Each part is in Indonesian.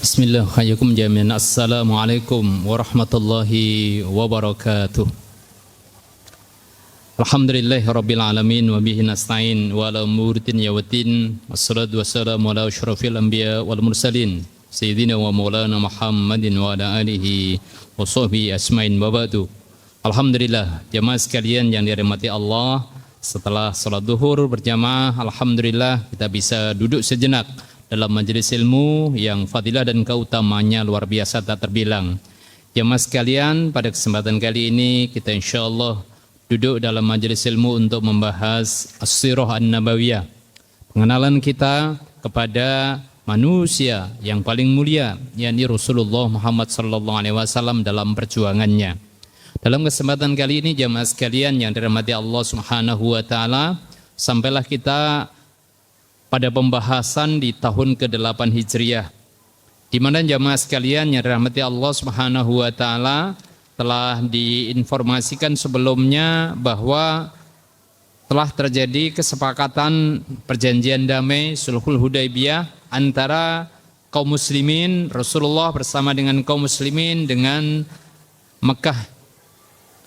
Bismillah, hayakum jami'an. Assalamualaikum warahmatullahi wabarakatuh. Alhamdulillahi rabbil alamin wa bihi nasta'in wa ala umuri dunya waddin. Wassalatu wassalamu ala asyrafil anbiya wal mursalin sayyidina wa maulana Muhammadin wa ala alihi wa sahbihi asma'in wa ba'du. Alhamdulillah, jamaah sekalian yang dirahmati Allah, setelah salat zuhur berjamaah, alhamdulillah kita bisa duduk sejenak dalam majelis ilmu yang fadilah dan keutamanya luar biasa tak terbilang. Jemaah sekalian, pada kesempatan kali ini kita insyaallah duduk dalam majelis ilmu untuk membahas As-Sirah An-Nabawiyah. Pengenalan kita kepada manusia yang paling mulia, yakni Rasulullah Muhammad SAW dalam perjuangannya. Dalam kesempatan kali ini jemaah sekalian yang dirahmati Allah Subhanahu wa taala, sampailah kita pada pembahasan di tahun ke-8 Hijriah, di mana jamaah sekalian yang dirahmati Allah Subhanahu wa taala telah diinformasikan sebelumnya bahwa telah terjadi kesepakatan perjanjian damai Sulhul Hudaibiyah antara kaum muslimin, Rasulullah bersama dengan kaum muslimin dengan Mekah,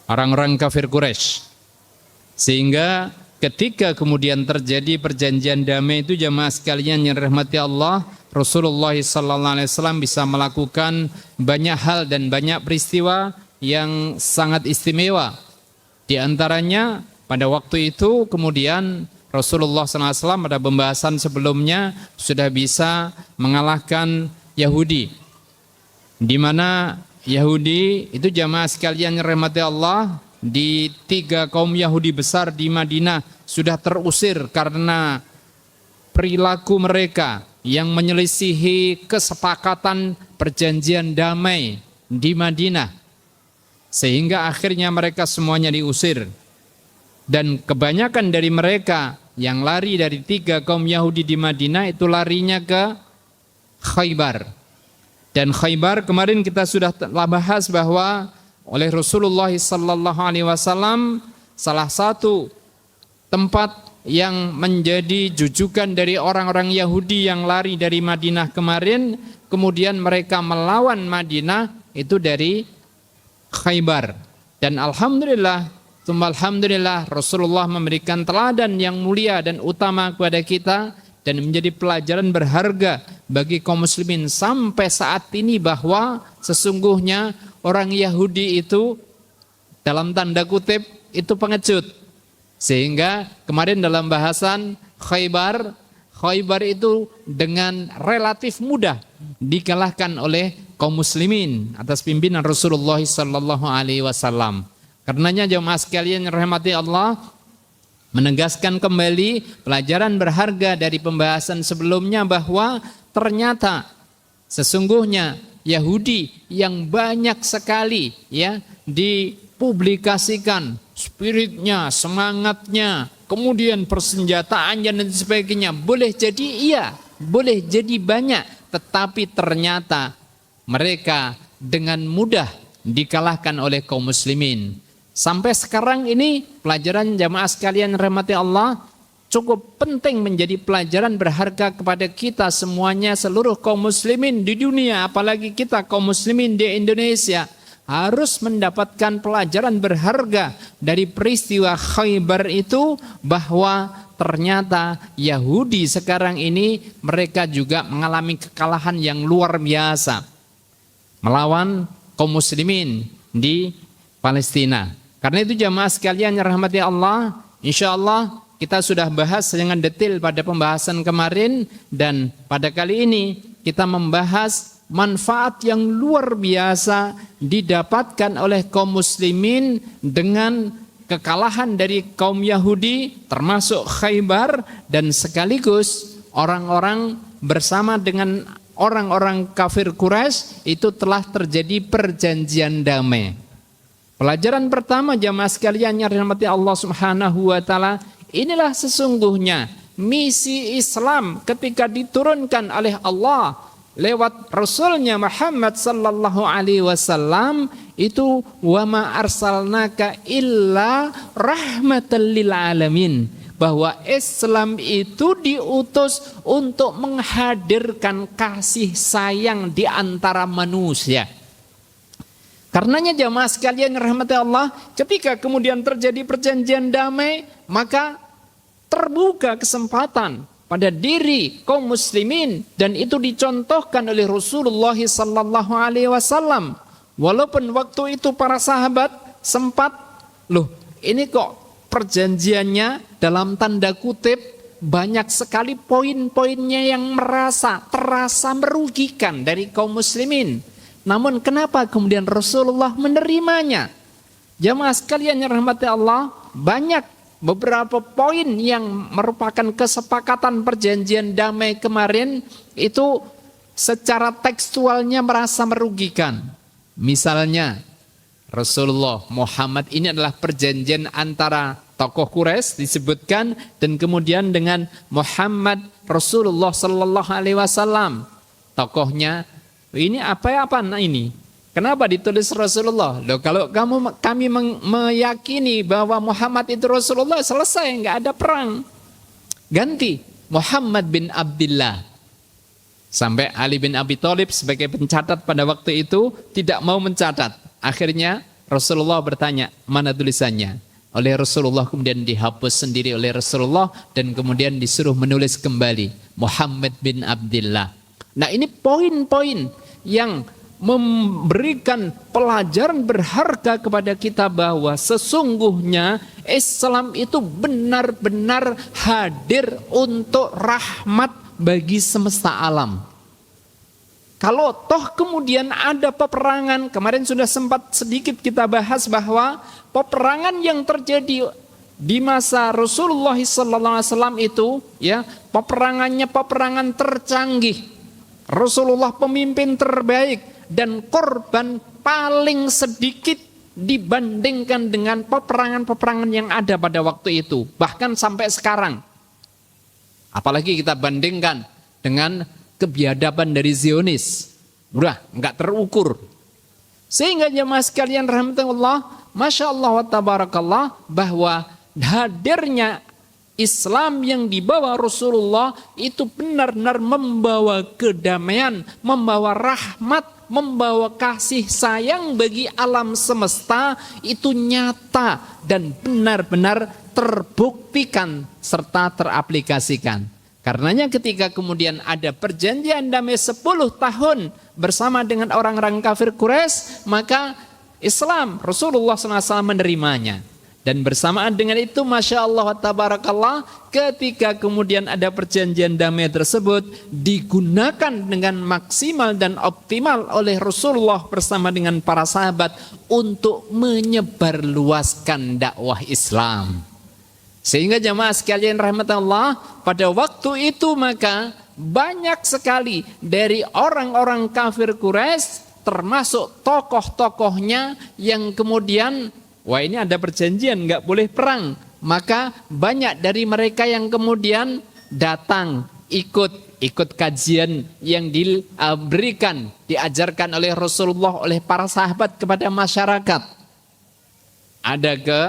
orang-orang kafir Quraisy. Sehingga ketika kemudian terjadi perjanjian damai itu jamaah sekalian yang dirahmati Allah, Rasulullah SAW bisa melakukan banyak hal dan banyak peristiwa yang sangat istimewa. Di antaranya pada waktu itu kemudian Rasulullah SAW pada pembahasan sebelumnya sudah bisa mengalahkan Yahudi, di mana Yahudi itu jamaah sekalian yang dirahmati Allah, di 3 kaum Yahudi besar di Madinah sudah terusir karena perilaku mereka yang menyelisihi kesepakatan perjanjian damai di Madinah, sehingga akhirnya mereka semuanya diusir. Dan kebanyakan dari mereka yang lari dari 3 kaum Yahudi di Madinah itu larinya ke Khaybar. Dan Khaybar kemarin kita sudah bahas bahwa oleh Rasulullah SAW salah satu tempat yang menjadi jujukan dari orang-orang Yahudi yang lari dari Madinah kemarin, kemudian mereka melawan Madinah itu dari Khaybar. Dan alhamdulillah, alhamdulillah Rasulullah memberikan teladan yang mulia dan utama kepada kita dan menjadi pelajaran berharga bagi kaum muslimin sampai saat ini bahwa sesungguhnya orang Yahudi itu dalam tanda kutip itu pengecut. Sehingga kemarin dalam bahasan Khaybar itu dengan relatif mudah dikalahkan oleh kaum muslimin atas pimpinan Rasulullah SAW. Karenanya jemaah sekalian yang rahmati Allah, menegaskan kembali pelajaran berharga dari pembahasan sebelumnya bahwa ternyata sesungguhnya Yahudi yang banyak sekali ya dipublikasikan spiritnya, semangatnya, kemudian persenjataannya dan sebagainya, boleh jadi iya, boleh jadi banyak, tetapi ternyata mereka dengan mudah dikalahkan oleh kaum muslimin. Sampai sekarang ini pelajaran jamaah sekalian rahmati Allah cukup penting menjadi pelajaran berharga kepada kita semuanya, seluruh kaum muslimin di dunia, apalagi kita kaum muslimin di Indonesia harus mendapatkan pelajaran berharga dari peristiwa Khaybar itu, bahwa ternyata Yahudi sekarang ini mereka juga mengalami kekalahan yang luar biasa melawan kaum muslimin di Palestina. Karena itu jamaah sekalian yang rahmati Allah, insya Allah kita sudah bahas dengan detail pada pembahasan kemarin, dan pada kali ini kita membahas manfaat yang luar biasa didapatkan oleh kaum muslimin dengan kekalahan dari kaum Yahudi termasuk Khaybar, dan sekaligus orang-orang bersama dengan orang-orang kafir Quraisy itu telah terjadi perjanjian damai. Pelajaran pertama jamaah sekalian yang dirahmati Allah Subhanahu wa taala, inilah sesungguhnya misi Islam ketika diturunkan oleh Allah lewat Rasulnya Muhammad sallallahu alaihi wasallam itu, wa ma arsalnaka illa rahmatan lil alamin. bahwa Islam itu diutus untuk menghadirkan kasih sayang di antara manusia. Karenanya jamaah sekalian rahmati Allah, ketika kemudian terjadi perjanjian damai, maka terbuka kesempatan pada diri kaum muslimin, dan itu dicontohkan oleh Rasulullah sallallahu alaihi wasallam. Walaupun waktu itu para sahabat sempat, loh ini kok perjanjiannya dalam tanda kutip banyak sekali poin-poinnya yang terasa merugikan dari kaum muslimin. Namun kenapa kemudian Rasulullah menerimanya? Jamaah sekalian yang rahmati Allah, banyak beberapa poin yang merupakan kesepakatan perjanjian damai kemarin itu secara tekstualnya merasa merugikan. Misalnya Rasulullah Muhammad, ini adalah perjanjian antara tokoh Quraisy disebutkan, dan kemudian dengan Muhammad Rasulullah sallallahu alaihi wasallam. Tokohnya ini apa nah ini? Kenapa ditulis Rasulullah? Loh, kalau kami meyakini bahwa Muhammad itu Rasulullah, selesai, nggak ada perang. Ganti Muhammad bin Abdullah. Sampai Ali bin Abi Thalib sebagai pencatat pada waktu itu tidak mau mencatat. Akhirnya Rasulullah bertanya, mana tulisannya? Oleh Rasulullah kemudian dihapus sendiri oleh Rasulullah, dan kemudian disuruh menulis kembali Muhammad bin Abdullah. Nah, ini poin-poin yang memberikan pelajaran berharga kepada kita bahwa sesungguhnya Islam itu benar-benar hadir untuk rahmat bagi semesta alam. Kalau toh kemudian ada peperangan, kemarin sudah sempat sedikit kita bahas bahwa peperangan yang terjadi di masa Rasulullah SAW itu, ya, peperangannya peperangan tercanggih. Rasulullah pemimpin terbaik dan korban paling sedikit dibandingkan dengan peperangan-peperangan yang ada pada waktu itu, bahkan sampai sekarang. Apalagi kita bandingkan dengan kebiadaban dari Zionis, udah nggak terukur. Sehingga jemaah sekalian rahmatullah, masya Allah wa tabarakallah, bahwa hadirnya Islam yang dibawa Rasulullah itu benar-benar membawa kedamaian, membawa rahmat, membawa kasih sayang bagi alam semesta, itu nyata dan benar-benar terbuktikan serta teraplikasikan. Karenanya ketika kemudian ada perjanjian damai 10 tahun bersama dengan orang-orang kafir Quraisy, maka Islam Rasulullah SAW menerimanya. Dan bersamaan dengan itu, masya Allah wa tabarakallah, ketika kemudian ada perjanjian damai tersebut digunakan dengan maksimal dan optimal oleh Rasulullah bersama dengan para sahabat untuk menyebarluaskan dakwah Islam. Sehingga jamaah sekalian rahmatullah, pada waktu itu maka banyak sekali dari orang-orang kafir Quraisy, termasuk tokoh-tokohnya yang kemudian, wah ini ada perjanjian nggak boleh perang, maka banyak dari mereka yang kemudian datang ikut kajian yang diberikan, diajarkan oleh Rasulullah, oleh para sahabat kepada masyarakat. Ada ke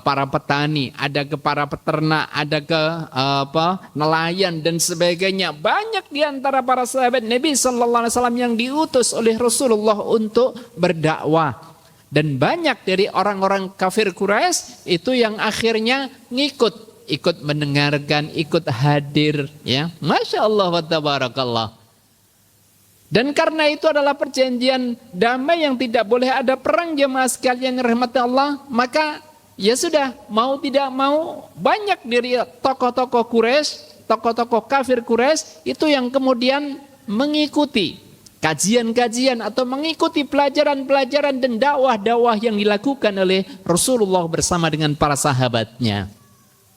para petani, ada ke para peternak, ada ke nelayan dan sebagainya. Banyak di antara para sahabat Nabi sallallahu alaihi wasallam yang diutus oleh Rasulullah untuk berdakwah. Dan banyak dari orang-orang kafir Quraisy itu yang akhirnya ikut mendengarkan, ikut hadir, ya. Masya Allah wa tabarakallah. Dan karena itu adalah perjanjian damai yang tidak boleh ada perang, jemaah sekalian rahmati Allah, maka ya sudah, mau tidak mau banyak dari tokoh-tokoh Quraisy, tokoh-tokoh kafir Quraisy itu yang kemudian mengikuti kajian-kajian atau mengikuti pelajaran-pelajaran dan dakwah-dakwah yang dilakukan oleh Rasulullah bersama dengan para sahabatnya.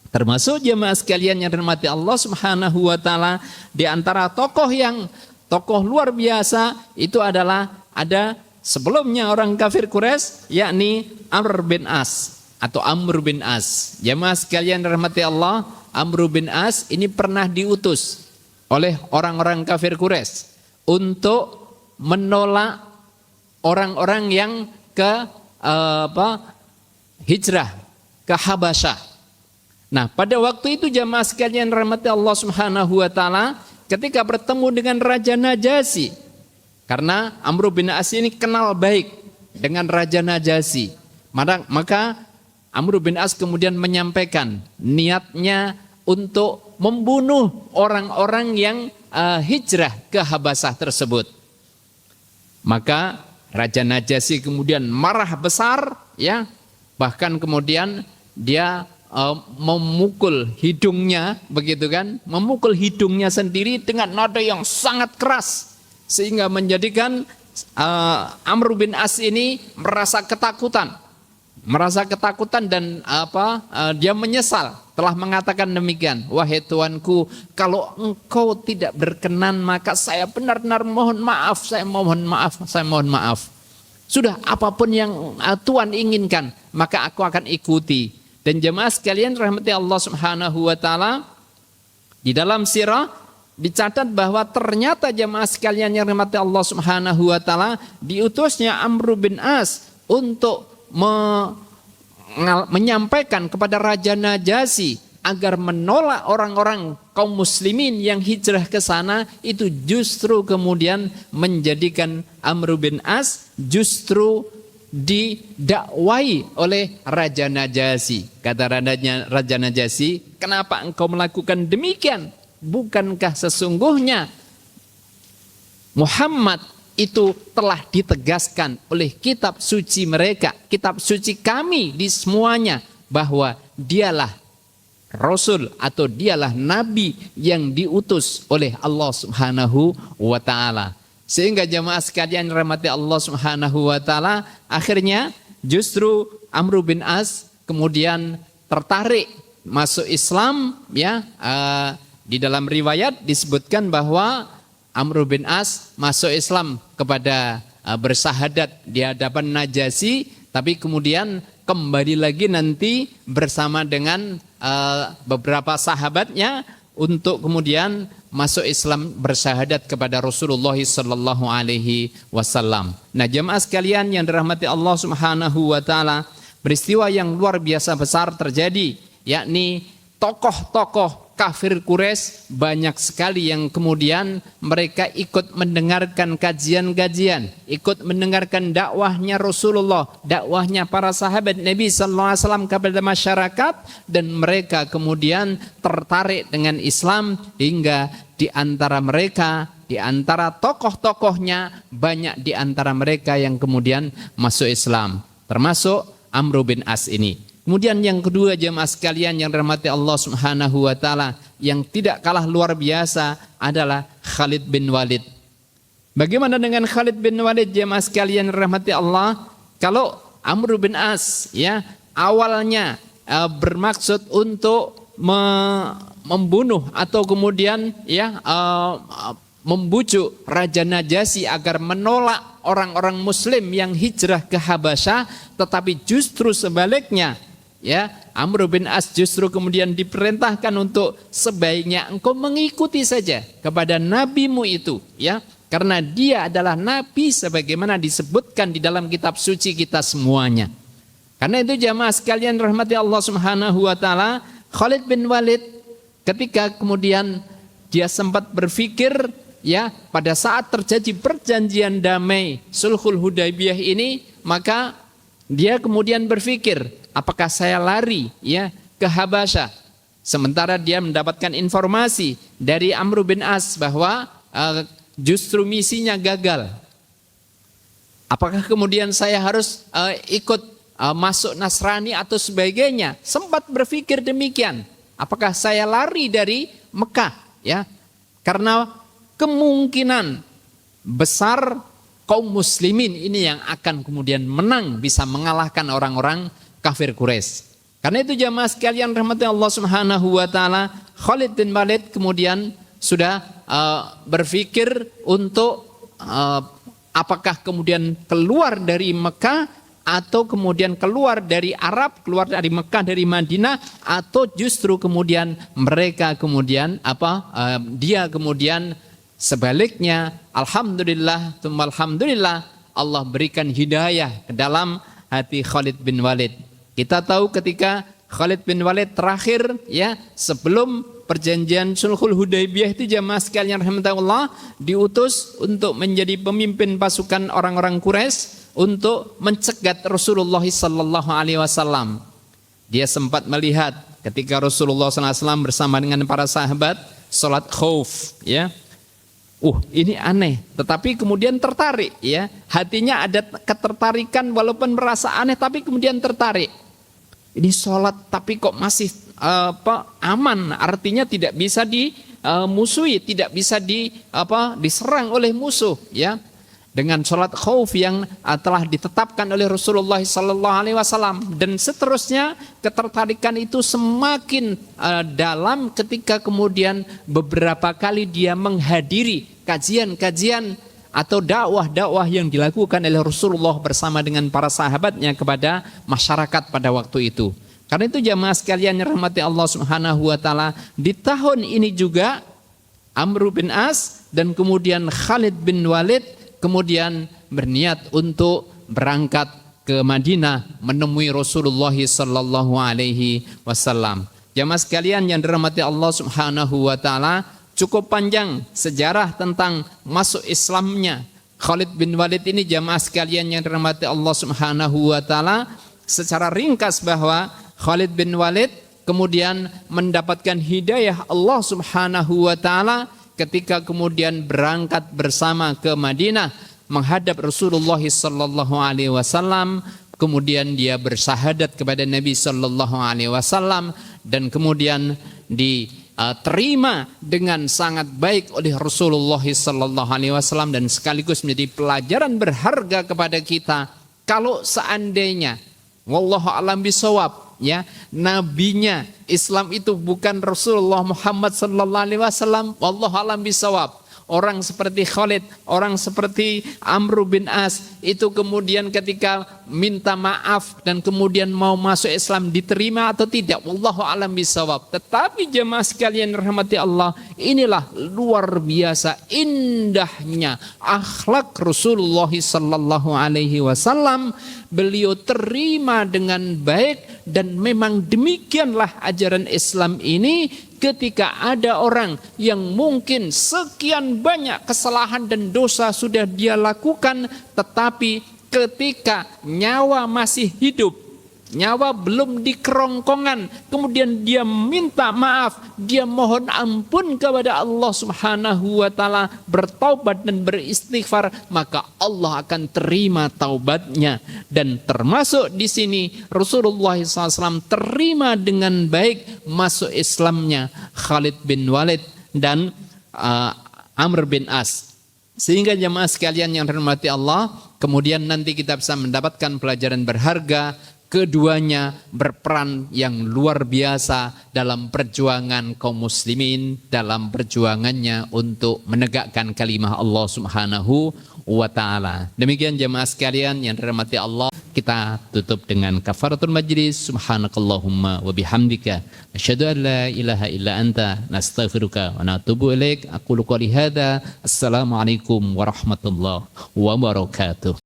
Termasuk jemaah sekalian yang dirahmati Allah Subhanahu wa taala, di antara tokoh luar biasa itu adalah ada sebelumnya orang kafir Quraisy, yakni Amr bin As atau Amr bin As. Jemaah sekalian dirahmati Allah, Amr bin As ini pernah diutus oleh orang-orang kafir Quraisy untuk menolak orang-orang yang hijrah ke Habasyah. Nah, pada waktu itu jamaah sekalian rahmati Allah Subhanahu wa taala, ketika bertemu dengan Raja Najasyi, karena Amr bin As ini kenal baik dengan Raja Najasyi, maka Amr bin As kemudian menyampaikan niatnya untuk membunuh orang-orang yang hijrah ke Habasyah tersebut. Maka Raja Najasyi kemudian marah besar, ya, bahkan kemudian dia memukul hidungnya, begitu kan, memukul hidungnya sendiri dengan nada yang sangat keras, sehingga menjadikan Amr bin As ini merasa ketakutan dan dia menyesal telah mengatakan demikian. Wahai tuanku, kalau engkau tidak berkenan maka saya benar-benar mohon maaf, saya mohon maaf. Sudah, apapun yang Tuhan inginkan maka aku akan ikuti. Dan jemaah sekalian rahmati Allah Subhanahu wa taala, di dalam sirah dicatat bahwa ternyata jemaah sekalian yang rahmati Allah Subhanahu wa taala, diutusnya Amr bin As untuk menyampaikan kepada Raja Najasyi agar menolak orang-orang kaum muslimin yang hijrah ke sana, itu justru kemudian menjadikan Amr bin As justru didakwai oleh Raja Najasyi. Kata Raja Najasyi, kenapa engkau melakukan demikian? Bukankah sesungguhnya Muhammad itu telah ditegaskan oleh kitab suci mereka, kitab suci kami di semuanya, bahwa dialah Rasul atau dialah Nabi yang diutus oleh Allah Subhanahu wa ta'ala. Sehingga jamaah sekalian rahmati Allah Subhanahu wa taala, akhirnya justru Amr bin As kemudian tertarik masuk Islam, ya. Di dalam riwayat disebutkan bahwa Amr bin As masuk Islam kepada bersahadat di hadapan Najasyi, tapi kemudian kembali lagi nanti bersama dengan beberapa sahabatnya untuk kemudian masuk Islam bersahadat kepada Rasulullah sallallahu alaihi wasallam. Nah, jemaah sekalian yang dirahmati Allah Subhanahu wa taala, peristiwa yang luar biasa besar terjadi, yakni tokoh-tokoh kafir Quraisy banyak sekali yang kemudian mereka ikut mendengarkan kajian-kajian, ikut mendengarkan dakwahnya Rasulullah, dakwahnya para sahabat Nabi sallallahu alaihi wasallam kepada masyarakat, dan mereka kemudian tertarik dengan Islam, hingga di antara mereka, di antara tokoh-tokohnya, banyak di antara mereka yang kemudian masuk Islam, termasuk Amr bin As ini. Kemudian yang kedua jemaah sekalian yang dirahmati Allah Subhanahu wa taala, yang tidak kalah luar biasa adalah Khalid bin Walid. Bagaimana dengan Khalid bin Walid jemaah sekalian yang dirahmati Allah? Kalau Amr bin As, ya, awalnya bermaksud untuk membunuh atau kemudian, ya, membujuk Raja Najasyi agar menolak orang-orang muslim yang hijrah ke Habasyah, tetapi justru sebaliknya, ya, Amr bin As justru kemudian diperintahkan untuk sebaiknya engkau mengikuti saja kepada nabimu itu, ya, karena dia adalah nabi sebagaimana disebutkan di dalam kitab suci kita semuanya. Karena itu jamaah sekalian rahmati Allah Subhanahu wa taala, Khalid bin Walid ketika kemudian dia sempat berpikir, ya, pada saat terjadi perjanjian damai Sulhul Hudaybiyah ini, maka dia kemudian berpikir, apakah saya lari, ya, ke Habasyah, sementara dia mendapatkan informasi dari Amr bin As bahwa justru misinya gagal. Apakah kemudian saya harus ikut masuk Nasrani atau sebagainya? Sempat berpikir demikian. Apakah saya lari dari Mekah, ya? Karena kemungkinan besar kaum muslimin ini yang akan kemudian menang, bisa mengalahkan orang-orang kafir Quraisy. Karena itu jamaah sekalian rahmati Allah Subhanahu wa taala, Khalid bin Walid kemudian sudah berpikir untuk apakah kemudian keluar dari Mekah atau kemudian keluar dari Arab, keluar dari Mekah, dari Madinah, atau justru kemudian mereka kemudian dia kemudian sebaliknya. Alhamdulillah, alhamdulillah, Allah berikan hidayah ke dalam hati Khalid bin Walid. Kita tahu ketika Khalid bin Walid terakhir ya sebelum perjanjian Sulhul Hudaybiyah itu jamaah sekalian rahmatullah diutus untuk menjadi pemimpin pasukan orang-orang Quraisy untuk mencegat Rasulullah sallallahu alaihi wasallam. Dia sempat melihat ketika Rasulullah SAW bersama dengan para sahabat salat khauf ya. Ini aneh, tetapi kemudian tertarik ya. Hatinya ada ketertarikan walaupun merasa aneh tapi kemudian tertarik. Ini sholat tapi kok masih aman, artinya tidak bisa dimusuhi, tidak bisa diserang oleh musuh ya. Dengan sholat khauf yang telah ditetapkan oleh Rasulullah SAW dan seterusnya, ketertarikan itu semakin dalam ketika kemudian beberapa kali dia menghadiri kajian-kajian atau dakwah-dakwah yang dilakukan oleh Rasulullah bersama dengan para sahabatnya kepada masyarakat pada waktu itu. Karena itu jamaah sekalian yang rahmati Allah Subhanahu wa taala, di tahun ini juga Amr bin As dan kemudian Khalid bin Walid kemudian berniat untuk berangkat ke Madinah menemui Rasulullah sallallahu alaihi wasallam. Jamaah sekalian yang dirahmati Allah Subhanahu wa taala, cukup panjang sejarah tentang masuk Islamnya Khalid bin Walid ini jamaah sekalian yang dirahmati Allah Subhanahu wa taala. Secara ringkas bahwa Khalid bin Walid kemudian mendapatkan hidayah Allah Subhanahu wa taala ketika kemudian berangkat bersama ke Madinah menghadap Rasulullah sallallahu alaihi wasallam, kemudian dia bersyahadat kepada Nabi sallallahu alaihi wasallam dan kemudian diterima dengan sangat baik oleh Rasulullah sallallahu alaihi wasallam dan sekaligus menjadi pelajaran berharga kepada kita kalau seandainya wallahu a'lam bishawab ya, nabinya Islam itu bukan Rasulullah Muhammad sallallahu alaihi wasallam, wallahu a'lam bishawab. Orang seperti Khalid, orang seperti Amr bin As itu kemudian ketika minta maaf dan kemudian mau masuk Islam diterima atau tidak, wallahu a'lam bishawab. Tetapi jemaah sekalian rahmati Allah, inilah luar biasa indahnya akhlak Rasulullah sallallahu alaihi wasallam. Beliau terima dengan baik dan memang demikianlah ajaran Islam ini. Ketika ada orang yang mungkin sekian banyak kesalahan dan dosa sudah dia lakukan, tetapi ketika nyawa masih hidup, nyawa belum di kerongkongan, kemudian dia minta maaf, dia mohon ampun kepada Allah Subhanahu wa taala, bertaubat dan beristighfar, maka Allah akan terima taubatnya. Dan termasuk di sini Rasulullah SAW terima dengan baik masuk Islamnya Khalid bin Walid dan Amr bin As. Sehingga jemaah sekalian yang dirahmati Allah, kemudian nanti kita bisa mendapatkan pelajaran berharga. Keduanya berperan yang luar biasa dalam perjuangan kaum muslimin, dalam perjuangannya untuk menegakkan kalimah Allah Subhanahu wa taala. Demikian jemaah sekalian yang dirahmati Allah, kita tutup dengan kafaratul majlis. Subhanakallahumma wa bihamdika asyhadu an la ilaha illa anta nastaghfiruka wa natubu ilaik. Aqulu qouli hadza. Assalamualaikum warahmatullahi wabarakatuh.